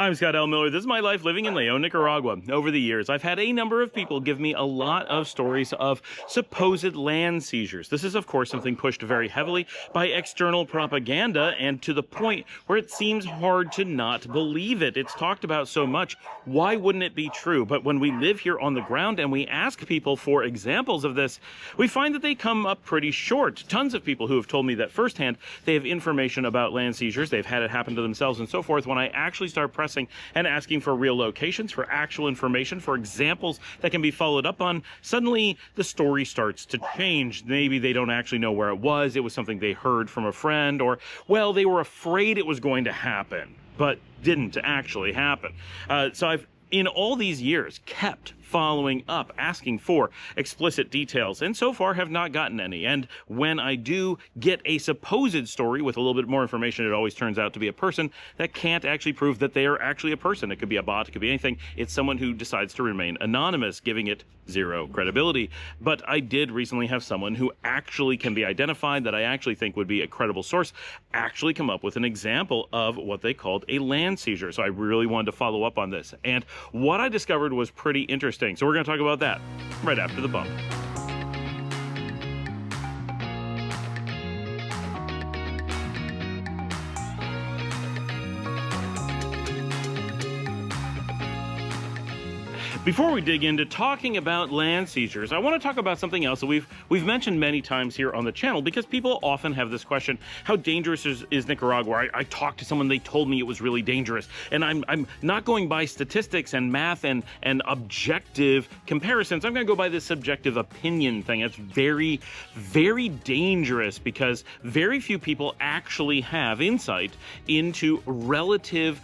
I'm Scott L. Miller. This is my life living in Leon, Nicaragua. Over the years, I've had a number of people give me a lot of stories of supposed land seizures. This is, of course, something pushed very heavily by external propaganda, and to the point where it seems hard to not believe it. It's talked about so much. Why wouldn't it be true? But when we live here on the ground and we ask people for examples of this, we find that they come up pretty short. Tons of people who have told me that firsthand they have information about land seizures, they've had it happen to themselves and so forth. When I actually start pressing and asking for real locations, for actual information, for examples that can be followed up on, suddenly the story starts to change. Maybe they don't actually know where it was something they heard from a friend, or, well, they were afraid it was going to happen, but didn't actually happen. So I've, in all these years, kept following up, asking for explicit details, and so far have not gotten any. And when I do get a supposed story with a little bit more information, it always turns out to be a person that can't actually prove that they are actually a person. It could be a bot, it could be anything. It's someone who decides to remain anonymous, giving it zero credibility. But I did recently have someone who actually can be identified, that I actually think would be a credible source, actually come up with an example of what they called a land seizure. So I really wanted to follow up on this. And what I discovered was pretty interesting. So we're going to talk about that right after the bump. Before we dig into talking about land seizures, I want to talk about something else that we've mentioned many times here on the channel, because people often have this question: how dangerous is Nicaragua? I talked to someone, they told me it was really dangerous. And I'm not going by statistics and math and objective comparisons. I'm going to go by this subjective opinion thing. It's very, very dangerous because very few people actually have insight into relative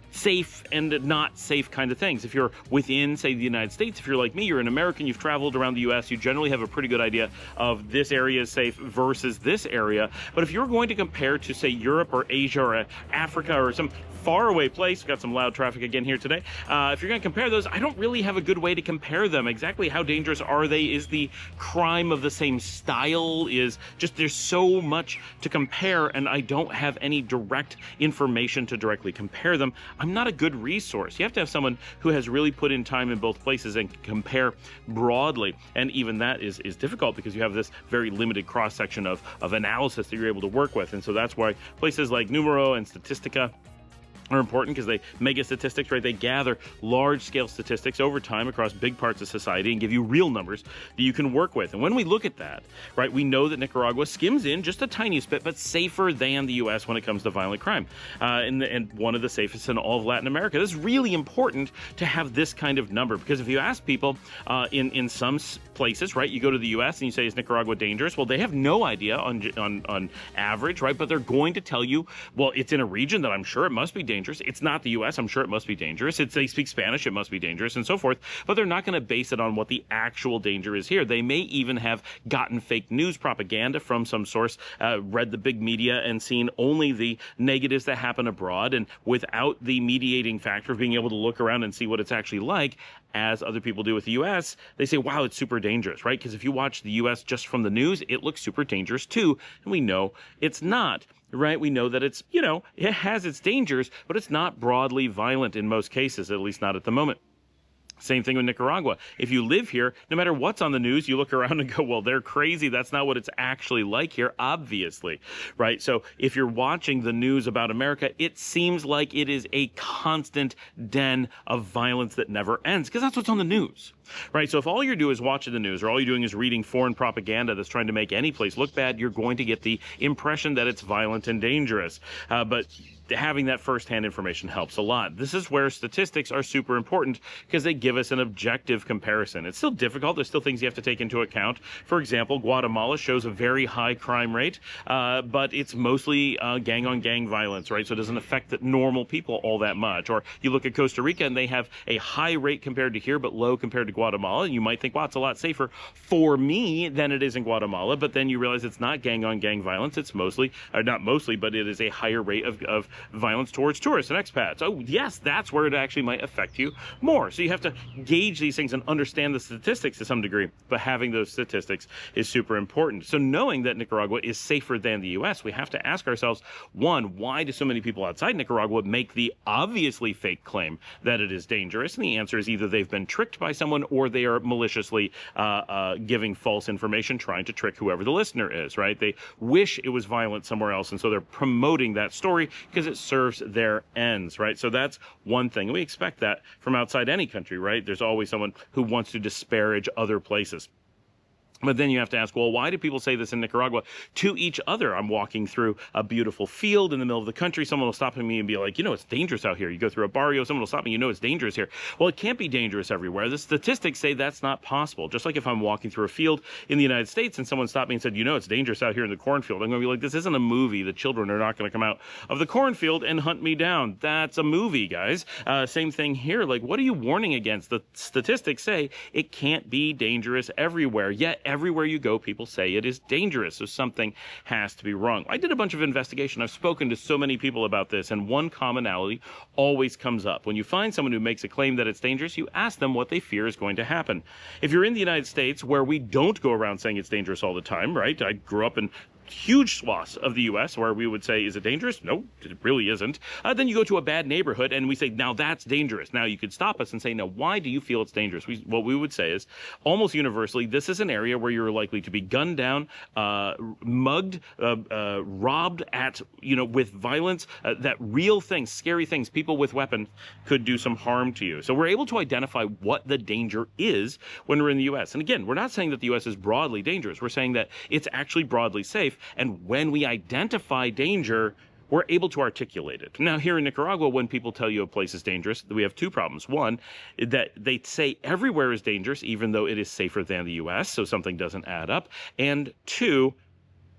safe and not safe kind of things. If you're within, say, the United States, if you're like me, you're an American, you've traveled around the US, you generally have a pretty good idea of this area is safe versus this area. But if you're going to compare to, say, Europe or Asia or Africa or some faraway place, got some loud traffic again here today, if you're going to compare those, I don't really have a good way to compare them. Exactly how dangerous are they? Is the crime of the same style? Is just, there's so much to compare, and I don't have any direct information to directly compare them. I'm not a good resource. You have to have someone who has really put in time in both places and can compare broadly. And even that is difficult because you have this very limited cross-section of analysis that you're able to work with. And so that's why places like Numero and Statistica are important, because they mega statistics, right? They gather large-scale statistics over time across big parts of society and give you real numbers that you can work with. And when we look at that, right, we know that Nicaragua skims in just a tiniest bit, but safer than the U.S. when it comes to violent crime, and one of the safest in all of Latin America. This is really important to have this kind of number, because if you ask people in some places, right, you go to the U.S. and you say, is Nicaragua dangerous? Well, they have no idea on average, right? But they're going to tell you, well, it's in a region that I'm sure it must be dangerous. It's not the U.S. I'm sure it must be dangerous. They speak Spanish. It must be dangerous, and so forth. But they're not going to base it on what the actual danger is here. They may even have gotten fake news propaganda from some source, read the big media and seen only the negatives that happen abroad, and without the mediating factor of being able to look around and see what it's actually like, as other people do with the U.S., they say, wow, it's super dangerous, right? Because if you watch the U.S. just from the news, it looks super dangerous too, and we know it's not. Right? We know that it's, it has its dangers, but it's not broadly violent in most cases, at least not at the moment. Same thing with Nicaragua. If you live here, no matter what's on the news, you look around and go, well, they're crazy. That's not what it's actually like here, obviously, right? So if you're watching the news about America, it seems like it is a constant den of violence that never ends, because that's what's on the news, right? So if all you're doing is watching the news, or all you're doing is reading foreign propaganda that's trying to make any place look bad, you're going to get the impression that it's violent and dangerous. But having that firsthand information helps a lot. This is where statistics are super important, because they give us an objective comparison. It's still difficult. There's still things you have to take into account. For example, Guatemala shows a very high crime rate, but it's mostly gang-on-gang violence, right? So it doesn't affect the normal people all that much. Or you look at Costa Rica, and they have a high rate compared to here, but low compared to Guatemala. And you might think, wow, it's a lot safer for me than it is in Guatemala. But then you realize it's not gang-on-gang violence. It's mostly, or not mostly, but it is a higher rate of violence towards tourists and expats. Oh, yes, that's where it actually might affect you more. So you have to gauge these things and understand the statistics to some degree, but having those statistics is super important. So knowing that Nicaragua is safer than the U.S., we have to ask ourselves, one, why do so many people outside Nicaragua make the obviously fake claim that it is dangerous? And the answer is either they've been tricked by someone or they are maliciously giving false information, trying to trick whoever the listener is, right? They wish it was violent somewhere else, and so they're promoting that story because it serves their ends, right? So that's one thing. And we expect that from outside any country, right? There's always someone who wants to disparage other places. But then you have to ask, well, why do people say this in Nicaragua to each other? I'm walking through a beautiful field in the middle of the country. Someone will stop me and be like, it's dangerous out here. You go through a barrio, someone will stop me, it's dangerous here. Well, it can't be dangerous everywhere. The statistics say that's not possible. Just like if I'm walking through a field in the United States and someone stopped me and said, it's dangerous out here in the cornfield, I'm going to be like, this isn't a movie. The children are not going to come out of the cornfield and hunt me down. That's a movie, guys. Same thing here. Like, what are you warning against? The statistics say it can't be dangerous everywhere, yet everywhere you go, people say it is dangerous. So something has to be wrong. I did a bunch of investigation. I've spoken to so many people about this, and one commonality always comes up. When you find someone who makes a claim that it's dangerous, you ask them what they fear is going to happen. If you're in the United States, where we don't go around saying it's dangerous all the time, right? I grew up in huge swaths of the U.S. where we would say, is it dangerous? No, it really isn't. Then you go to a bad neighborhood and we say, now that's dangerous. Now you could stop us and say, now why do you feel it's dangerous? What we would say is, almost universally, this is an area where you're likely to be gunned down, mugged, robbed at, with violence, that real things, scary things, people with weapons could do some harm to you. So we're able to identify what the danger is when we're in the U.S. And again, we're not saying that the U.S. is broadly dangerous. We're saying that it's actually broadly safe. And when we identify danger, we're able to articulate it. Now, here in Nicaragua, when people tell you a place is dangerous, we have two problems. One, that they say everywhere is dangerous, even though it is safer than the U.S., so something doesn't add up. And two,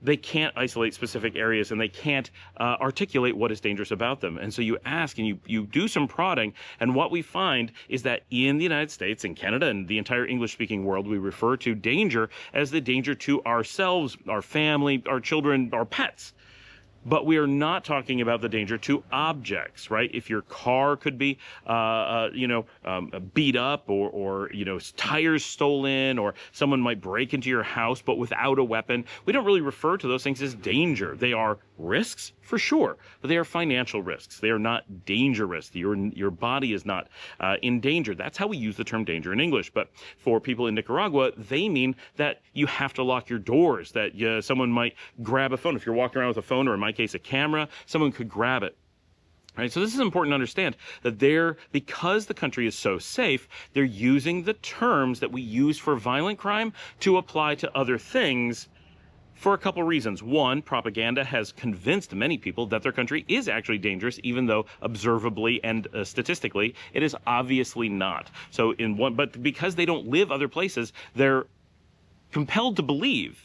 they can't isolate specific areas and they can't articulate what is dangerous about them. And so you ask and you do some prodding, and what we find is that in the United States, in Canada, and the entire English-speaking world, we refer to danger as the danger to ourselves, our family, our children, our pets. But we are not talking about the danger to objects, right? If your car could be, beat up or tires stolen, or someone might break into your house but without a weapon, we don't really refer to those things as danger. They are risks, for sure, but they are financial risks. They are not dangerous. Your body is not in danger. That's how we use the term danger in English. But for people in Nicaragua, they mean that you have to lock your doors, that someone might grab a phone. If you're walking around with a phone, or in my case, a camera, someone could grab it. Right, so this is important to understand that because the country is so safe, they're using the terms that we use for violent crime to apply to other things for a couple reasons. One, propaganda has convinced many people that their country is actually dangerous, even though observably and statistically it is obviously not. So but because they don't live other places, they're compelled to believe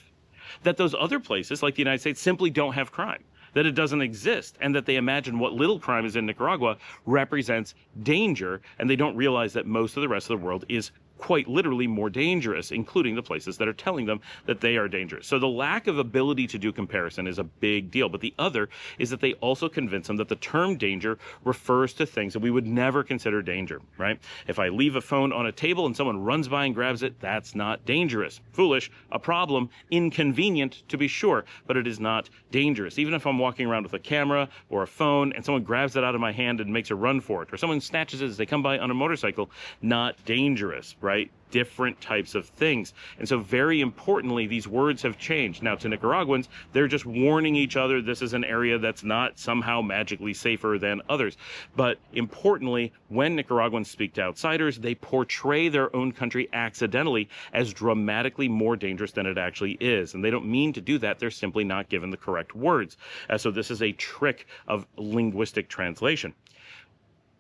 that those other places, like the United States, simply don't have crime, that it doesn't exist, and that they imagine what little crime is in Nicaragua represents danger, and they don't realize that most of the rest of the world is quite literally more dangerous, including the places that are telling them that they are dangerous. So the lack of ability to do comparison is a big deal. But the other is that they also convince them that the term danger refers to things that we would never consider danger, right? If I leave a phone on a table and someone runs by and grabs it, that's not dangerous. Foolish, a problem, inconvenient to be sure, but it is not dangerous. Even if I'm walking around with a camera or a phone and someone grabs it out of my hand and makes a run for it, or someone snatches it as they come by on a motorcycle, not dangerous, right? Different types of things. And so very importantly, these words have changed. Now to Nicaraguans, they're just warning each other this is an area that's not somehow magically safer than others. But importantly, when Nicaraguans speak to outsiders, they portray their own country accidentally as dramatically more dangerous than it actually is. And they don't mean to do that. They're simply not given the correct words. So this is a trick of linguistic translation.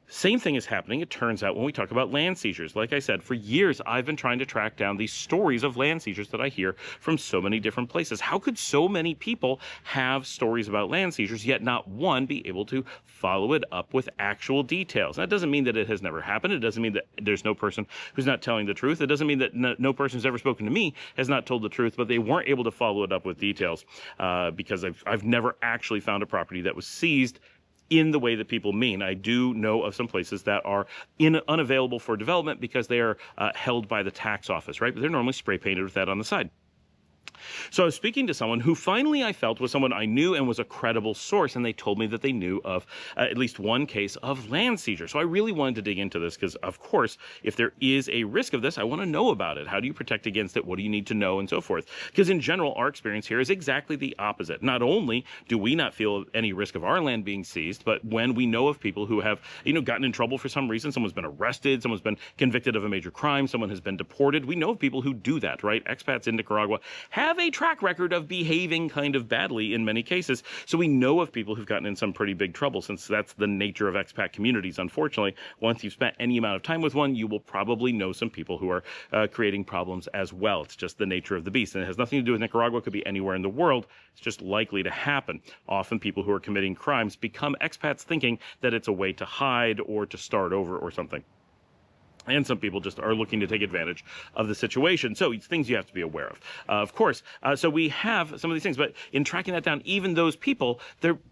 Same thing is happening, it turns out, when we talk about land seizures. Like I said, for years, I've been trying to track down these stories of land seizures that I hear from so many different places. How could so many people have stories about land seizures, yet not one be able to follow it up with actual details? That doesn't mean that it has never happened. It doesn't mean that there's no person who's not telling the truth. It doesn't mean that no person who's ever spoken to me has not told the truth, but they weren't able to follow it up with details because I've never actually found a property that was seized in the way that people mean. I do know of some places that are unavailable for development because they are held by the tax office, right? But they're normally spray painted with that on the side. So I was speaking to someone who finally I felt was someone I knew and was a credible source, and they told me that they knew of at least one case of land seizure. So I really wanted to dig into this because, of course, if there is a risk of this, I want to know about it. How do you protect against it? What do you need to know, and so forth? Because in general, our experience here is exactly the opposite. Not only do we not feel any risk of our land being seized, but when we know of people who have, gotten in trouble for some reason, someone's been arrested, someone's been convicted of a major crime, someone has been deported. We know of people who do that, right? Expats in Nicaragua have a track record of behaving kind of badly in many cases. So we know of people who've gotten in some pretty big trouble, since that's the nature of expat communities. Unfortunately, once you've spent any amount of time with one, you will probably know some people who are creating problems as well. It's just the nature of the beast. And it has nothing to do with Nicaragua. It could be anywhere in the world. It's just likely to happen. Often people who are committing crimes become expats thinking that it's a way to hide or to start over or something. And some people just are looking to take advantage of the situation. So it's things you have to be aware of course. So we have some of these things, but in tracking that down, even those people,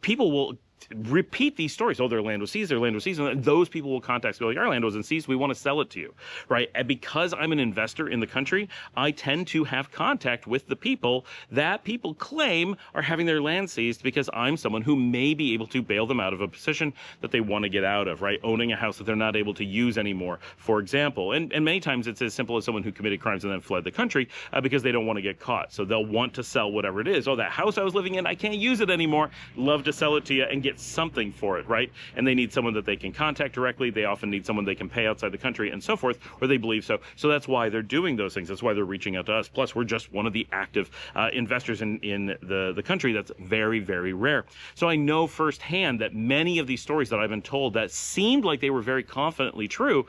people will repeat these stories. Oh, their land was seized, and those people will contact us, go like, our land wasn't seized, we want to sell it to you, right? And because I'm an investor in the country, I tend to have contact with the people that people claim are having their land seized, because I'm someone who may be able to bail them out of a position that they want to get out of, right? Owning a house that they're not able to use anymore, for example. And many times it's as simple as someone who committed crimes and then fled the country because they don't want to get caught. So they'll want to sell whatever it is. Oh, that house I was living in, I can't use it anymore. Love to sell it to you and get something for it, right? And they need someone that they can contact directly. They often need someone they can pay outside the country and so forth, or they believe so. So that's why they're doing those things. That's why they're reaching out to us. Plus, we're just one of the active investors in the country. That's very, very rare. So I know firsthand that many of these stories that I've been told that seemed like they were very confidently true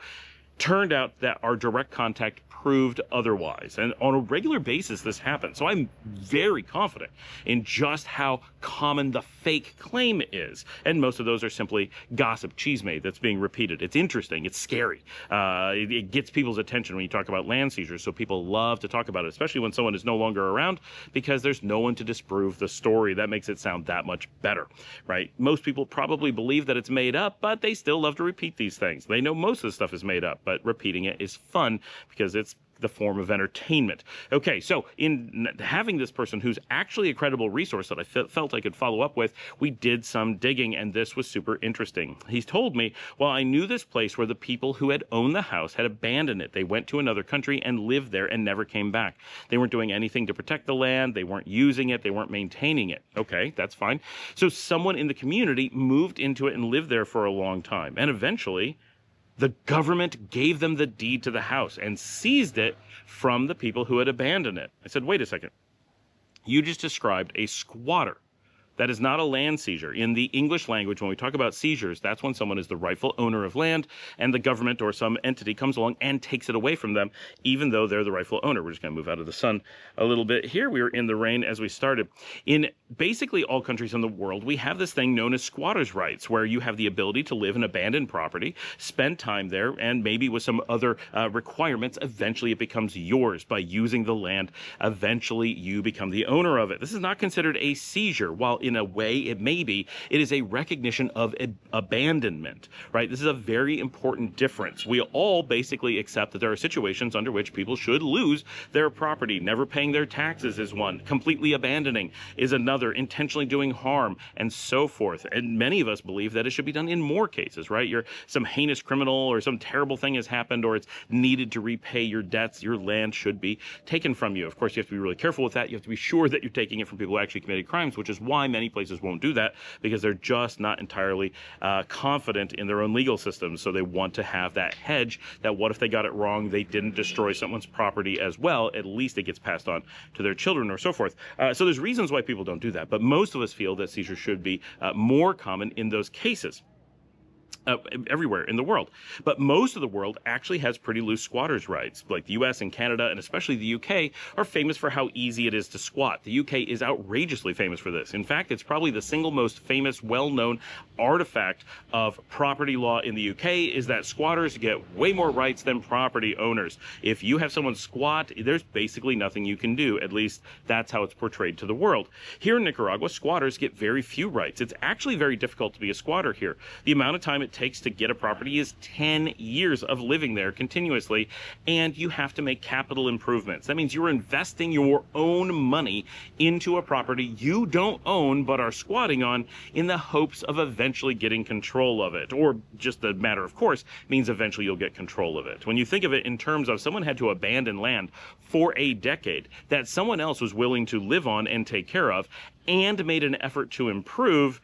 turned out that our direct contact proved otherwise. And on a regular basis, this happens. So I'm very confident in just how common the fake claim is. And most of those are simply gossip chisme that's being repeated. It's interesting. It's scary. It gets people's attention when you talk about land seizures. So people love to talk about it, especially when someone is no longer around, because there's no one to disprove the story. That makes it sound that much better, right? Most people probably believe that it's made up, but they still love to repeat these things. They know most of the stuff is made up, but repeating it is fun because it's the form of entertainment. Okay, so in having this person who's actually a credible resource that I felt I could follow up with, we did some digging, and this was super interesting. He's told me, well, I knew this place where the people who had owned the house had abandoned it. They went to another country and lived there and never came back. They weren't doing anything to protect the land. They weren't using it. They weren't maintaining it. Okay, that's fine. So someone in the community moved into it and lived there for a long time. And eventually, the government gave them the deed to the house and seized it from the people who had abandoned it. I said, wait a second. You just described a squatter. That is not a land seizure. In the English language, when we talk about seizures, that's when someone is the rightful owner of land and the government or some entity comes along and takes it away from them, even though they're the rightful owner. We're just going to move out of the sun a little bit here. We were in the rain as we started. In basically all countries in the world, we have this thing known as squatters' rights, where you have the ability to live in abandoned property, spend time there, and maybe with some other requirements, eventually it becomes yours. By using the land, eventually you become the owner of it. This is not considered a seizure. While in a way it may be, it is a recognition of abandonment, right? This is a very important difference. We all basically accept that there are situations under which people should lose their property. Never paying their taxes is one. Completely abandoning is another. Intentionally doing harm, and so forth. And many of us believe that it should be done in more cases, right? You're some heinous criminal or some terrible thing has happened, or it's needed to repay your debts. Your land should be taken from you. Of course, you have to be really careful with that. You have to be sure that you're taking it from people who actually committed crimes, which is why many places won't do that, because they're just not entirely confident in their own legal systems. So they want to have that hedge that what if they got it wrong, they didn't destroy someone's property as well, at least it gets passed on to their children or so forth. So there's reasons why people don't do that, but most of us feel that seizures should be more common in those cases. everywhere in the world. But most of the world actually has pretty loose squatters' rights. Like the US and Canada, and especially the UK, are famous for how easy it is to squat. The UK is outrageously famous for this. In fact, it's probably the single most famous, well-known artifact of property law in the UK is that squatters get way more rights than property owners. If you have someone squat, there's basically nothing you can do. At least that's how it's portrayed to the world. Here in Nicaragua, squatters get very few rights. It's actually very difficult to be a squatter here. The amount of time it takes to get a property is 10 years of living there continuously, and you have to make capital improvements. That means you're investing your own money into a property you don't own but are squatting on in the hopes of eventually getting control of it. Or just a matter of course means eventually you'll get control of it. When you think of it in terms of someone had to abandon land for a decade that someone else was willing to live on and take care of and made an effort to improve,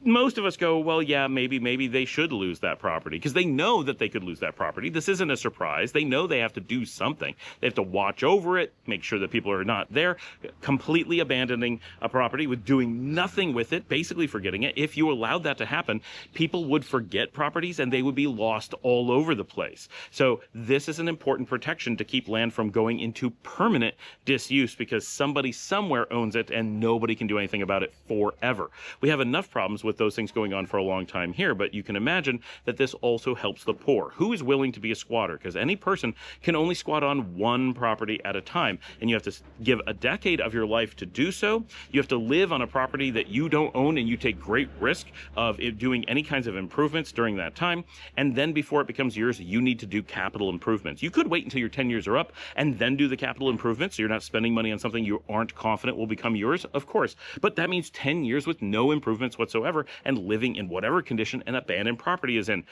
most of us go, well, yeah, maybe they should lose that property because they know that they could lose that property. This isn't a surprise. They know they have to do something. They have to watch over it, make sure that people are not there. Completely abandoning a property with doing nothing with it, basically forgetting it. If you allowed that to happen, people would forget properties and they would be lost all over the place. So this is an important protection to keep land from going into permanent disuse because somebody somewhere owns it and nobody can do anything about it forever. We have enough problems with those things going on for a long time here, but you can imagine that this also helps the poor. Who is willing to be a squatter? Because any person can only squat on one property at a time, and you have to give a decade of your life to do so. You have to live on a property that you don't own, and you take great risk of it doing any kinds of improvements during that time, and then before it becomes yours, you need to do capital improvements. You could wait until your 10 years are up and then do the capital improvements, so you're not spending money on something you aren't confident will become yours, of course, but that means 10 years with no improvements whatsoever and living in whatever condition an abandoned property is in.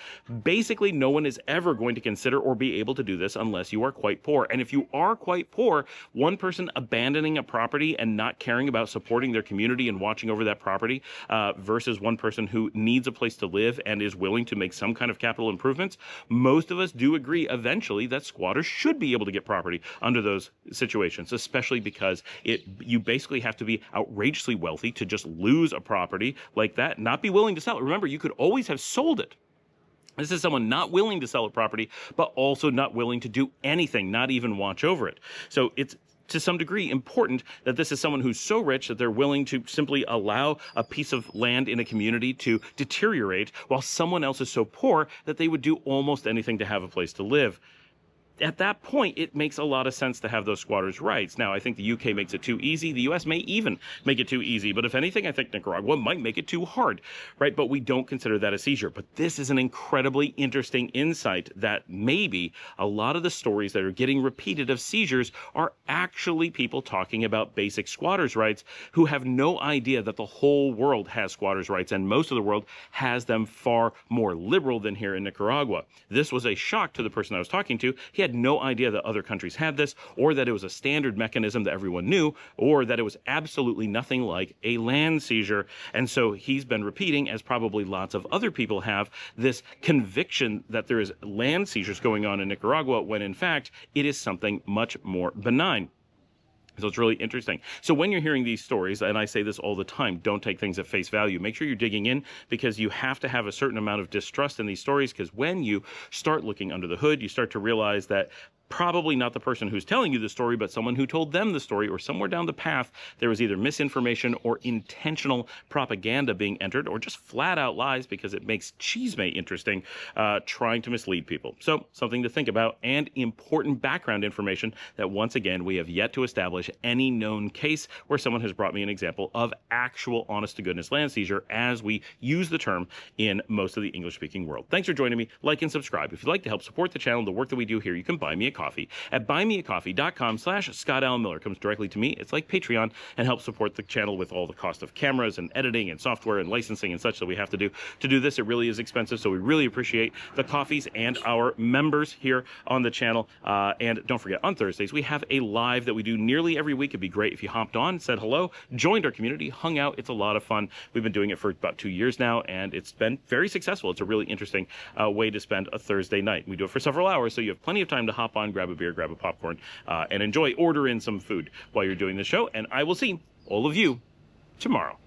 Basically, no one is ever going to consider or be able to do this unless you are quite poor. And if you are quite poor, one person abandoning a property and not caring about supporting their community and watching over that property versus one person who needs a place to live and is willing to make some kind of capital improvements, most of us do agree eventually that squatters should be able to get property under those situations, especially because you basically have to be outrageously wealthy to just lose a property like that, not be willing to sell it. Remember, you could always have sold it. This is someone not willing to sell a property, but also not willing to do anything, not even watch over it. So it's to some degree important that this is someone who's so rich that they're willing to simply allow a piece of land in a community to deteriorate while someone else is so poor that they would do almost anything to have a place to live. At that point, it makes a lot of sense to have those squatters' rights. Now, I think the UK makes it too easy. The US may even make it too easy. But if anything, I think Nicaragua might make it too hard, right? But we don't consider that a seizure. But this is an incredibly interesting insight that maybe a lot of the stories that are getting repeated of seizures are actually people talking about basic squatters' rights who have no idea that the whole world has squatters' rights, and most of the world has them far more liberal than here in Nicaragua. This was a shock to the person I was talking to. He had no idea that other countries had this, or that it was a standard mechanism that everyone knew, or that it was absolutely nothing like a land seizure. And so he's been repeating, as probably lots of other people have, this conviction that there is land seizures going on in Nicaragua, when in fact it is something much more benign. So it's really interesting. So when you're hearing these stories, and I say this all the time, don't take things at face value. Make sure you're digging in, because you have to have a certain amount of distrust in these stories, because when you start looking under the hood, you start to realize that probably not the person who's telling you the story, but someone who told them the story, or somewhere down the path, there was either misinformation or intentional propaganda being entered, or just flat out lies, because it makes chisme interesting, trying to mislead people. So something to think about, and important background information that, once again, we have yet to establish any known case where someone has brought me an example of actual honest-to-goodness land seizure, as we use the term in most of the English-speaking world. Thanks for joining me. Like and subscribe. If you'd like to help support the channel, the work that we do here, you can buy me a coffee at buymeacoffee.com/Scott Allen Miller. Comes directly to me. It's like Patreon, and helps support the channel with all the cost of cameras and editing and software and licensing and such that we have to do this. It really is expensive, so we really appreciate the coffees and our members here on the channel. And don't forget, on Thursdays we have a live that we do nearly every week. It'd be great if you hopped on, said hello, joined our community, hung out. It's a lot of fun. We've been doing it for about 2 years now, and it's been very successful. It's a really interesting way to spend a Thursday night. We do it for several hours, so you have plenty of time to hop on, grab a beer, grab a popcorn, and enjoy. Order in some food while you're doing the show, and I will see all of you tomorrow.